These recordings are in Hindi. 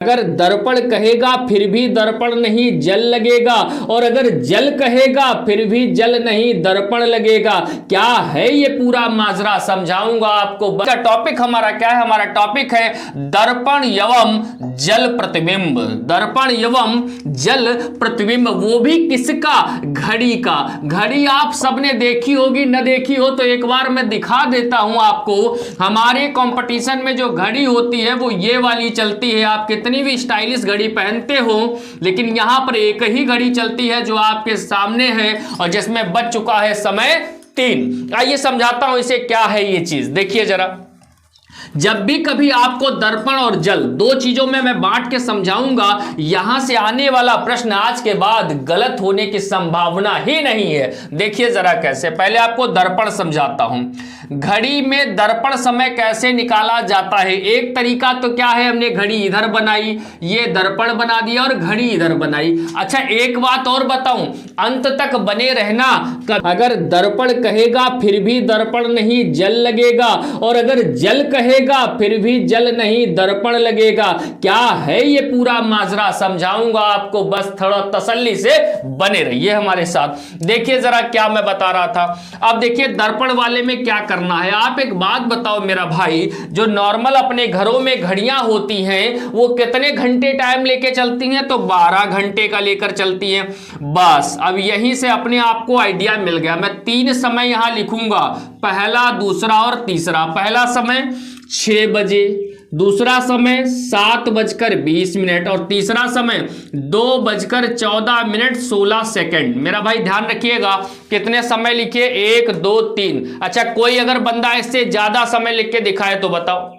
अगर दर्पण कहेगा फिर भी दर्पण नहीं जल लगेगा, और अगर जल कहेगा फिर भी जल नहीं दर्पण लगेगा। क्या है ये पूरा माजरा, समझाऊंगा आपको। टॉपिक हमारा क्या है? हमारा टॉपिक है दर्पण एवं जल प्रतिबिंब। दर्पण एवं जल प्रतिबिंब, वो भी किसका? घड़ी का। घड़ी आप सबने देखी होगी, न देखी हो तो एक बार मैं दिखा देता हूं आपको। हमारे कंपटीशन में जो घड़ी होती है वो ये वाली चलती है। आप कितनी भी स्टाइलिश घड़ी पहनते हो, लेकिन यहां पर एक ही घड़ी चलती है जो आपके सामने है और जिसमें बज चुका है समय 3। आइए समझाता हूं इसे क्या है ये चीज। देखिए जरा, जब भी कभी आपको दर्पण और जल, दो चीजों में मैं बांट के समझाऊंगा, यहां से आने वाला प्रश्न आज के बाद गलत होने की संभावना ही नहीं है। देखिए जरा कैसे। पहले आपको दर्पण समझाता हूं। घड़ी में दर्पण समय कैसे निकाला जाता है? एक तरीका तो क्या है, हमने घड़ी इधर बनाई, ये दर्पण बना दिया और घड़ी इधर बनाई। अच्छा एक बात और बताऊं, अंत तक बने रहना। अगर दर्पण कहेगा फिर भी दर्पण नहीं जल लगेगा, और अगर जल कहेगा फिर भी जल नहीं दर्पण लगेगा। क्या है ये पूरा माजरा, समझाऊंगा आपको। बस थोड़ा तसल्ली से बने रहिए हमारे साथ। देखिए जरा क्या मैं बता रहा था। अब देखिए दर्पण वाले में क्या करना है। आप एक बात बताओ मेरा भाई, जो नॉर्मल अपने घरों में घड़ियां होती हैं वो कितने घंटे टाइम लेके चलती हैं? तो 12 घंटे का लेकर चलती हैं। बस अब यहीं से अपने आप को आइडिया मिल गया। मैं 3 समय यहां लिखूंगा, पहला, दूसरा और तीसरा। पहला समय 6 बजे, दूसरा समय 7:20 और तीसरा समय 2:14:16। मेरा भाई ध्यान रखिएगा, कितने समय लिखिए? 1 2 3। अच्छा कोई अगर बंदा इससे ज्यादा समय लिख के दिखाए तो बताओ,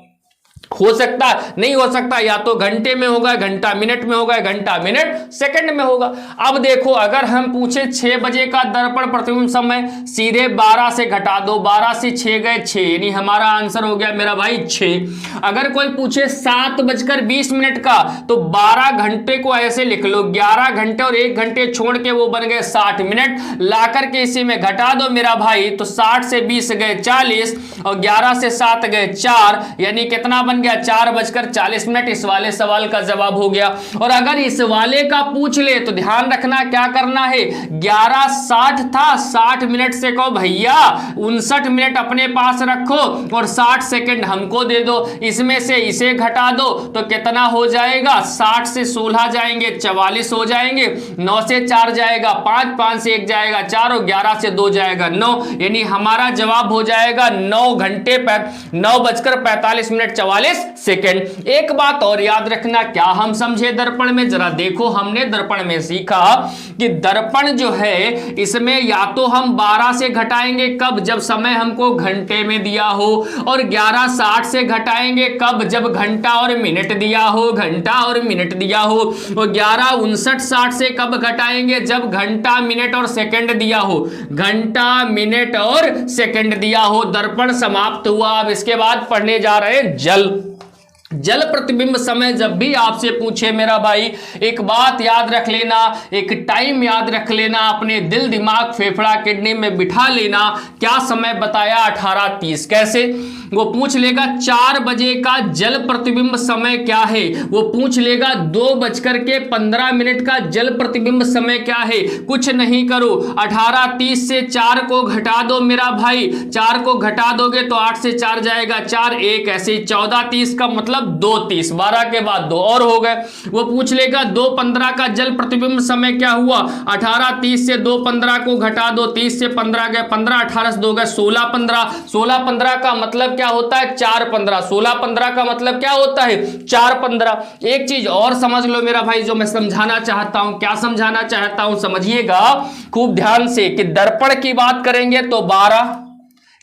हो सकता नहीं हो सकता? या तो घंटे में होगा, घंटा मिनट में होगा, घंटा मिनट सेकंड में होगा। अब देखो अगर हम पूछे 6 बजे का दर्पण प्रतिबिंब समय, सीधे 12 से घटा दो, 12 से 6 गए 6, यानी हमारा आंसर हो गया मेरा भाई 6। अगर कोई पूछे 7:20 का, तो 12 घंटे को ऐसे लिख लो, 11 घंटे और 1 घंटे छोड़ के वो बन गए 60 मिनट। ला करके इसी में घटा दो मेरा भाई, तो 60 से 20 गए 40 और 11 से 7 गए 4, यानी कितना बन गया? 4:40। इस वाले सवाल का जवाब हो गया। और अगर इस वाले का पूछ ले तो ध्यान रखना क्या करना है। 11:60 था, 60 मिनट से कहो भैया 59 मिनट अपने पास रखो और 60 सेकंड हमको दे दो। इसमें से इसे घटा दो तो कितना हो जाएगा? 60 से 16 जाएंगे 44 हो जाएंगे, 9 से 4 जाएगा 5, 5 से 1 जाएगा 4 और 11 से 2 जाएगा 9, यानी हमारा जवाब हो जाएगा 9:45 44 सेकंड। एक बात और याद रखना, क्या हम समझे दर्पण में? जरा देखो, हमने दर्पण में सीखा कि दर्पण जो है इसमें या तो हम 12 से घटाएंगे, कब? जब समय हमको घंटे में दिया हो, और 11:60 से घटाएंगे कब? जब घंटा और मिनट दिया हो, घंटा और मिनट दिया हो। और 11:59 से कब घटाएंगे? जब घंटा मिनट और सेकंड दिया हो, घंटा मिनट और सेकंड दिया हो। दर्पण समाप्त हुआ। अब इसके बाद पढ़ने जा रहे हैं जल। जल प्रतिबिंब समय जब भी आपसे पूछे मेरा भाई, एक बात याद रख लेना, एक टाइम याद रख लेना, अपने दिल दिमाग फेफड़ा किडनी में बिठा लेना। क्या समय बताया? 18:30। कैसे? वो पूछ लेगा 4 बजे का जल प्रतिबिंब समय क्या है, वो पूछ लेगा 2:15 का जल प्रतिबिंब समय क्या है। कुछ नहीं करो, 18:30 से 4 को घटा दो मेरा भाई, 4 को घटा दोगे तो 8 से 4 जाएगा 4, 1 ऐसे 14:30 का मतलब 2:30, 12 के बाद 2 और हो गए। वो पूछ लेगा 2:15 का जल प्रतिबिंब समय क्या हुआ, 18:30 से 2:15 को घटा दो, 30 से 15 गए 15, 18 से 2 गए 16:15, 16:15 का मतलब क्या होता है? 4:15, 16:15 का मतलब क्या होता है? 4:15। एक चीज और समझ लो मेरा भाई, जो मैं समझाना चाहता हूं, क्या समझाना चाहता हूं समझिएगा खूब ध्यान से, कि दर्पण की बात करेंगे तो 12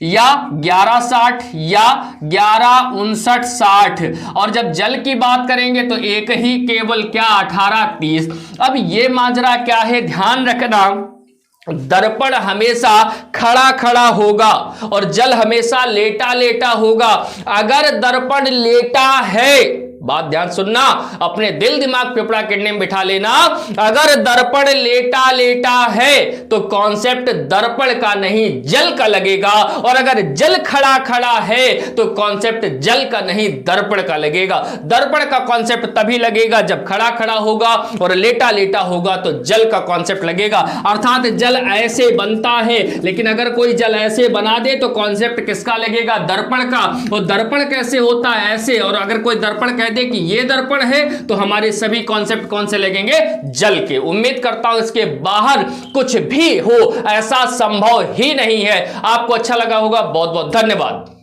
या 11:60 या 11:59, और जब जल की बात करेंगे तो एक ही केवल क्या? 18:30। अब ये माजरा क्या है, ध्यान रखना, दर्पण हमेशा खड़ा खड़ा होगा और जल हमेशा लेटा लेटा होगा। अगर दर्पण लेटा है बात ध्यान सुनना, अपने दिल दिमाग फेफड़ा किडनी में बिठा लेना। अगर दर्पण लेटा लेटा है तो कॉन्सेप्ट दर्पण का नहीं जल का लगेगा, और अगर जल खड़ा खड़ा है तो कॉन्सेप्ट जल का नहीं दर्पण का लगेगा। दर्पण का कॉन्सेप्ट तभी लगेगा जब खड़ा खड़ा होगा, और लेटा लेटा होगा तो जल का कॉन्सेप्ट लगेगा। अर्थात जल ऐसे बनता है, लेकिन अगर कोई जल ऐसे बना दे तो कॉन्सेप्ट किसका लगेगा? दर्पण का। और दर्पण कैसे होता है? ऐसे। और अगर कोई दर्पण कह दे कि ये दर्पण है तो हमारे सभी कॉन्सेप्ट कौन से लगेंगे? जल के। उम्मीद करता हूं इसके बाहर कुछ भी हो ऐसा संभव ही नहीं है। आपको अच्छा लगा होगा। बहुत बहुत धन्यवाद।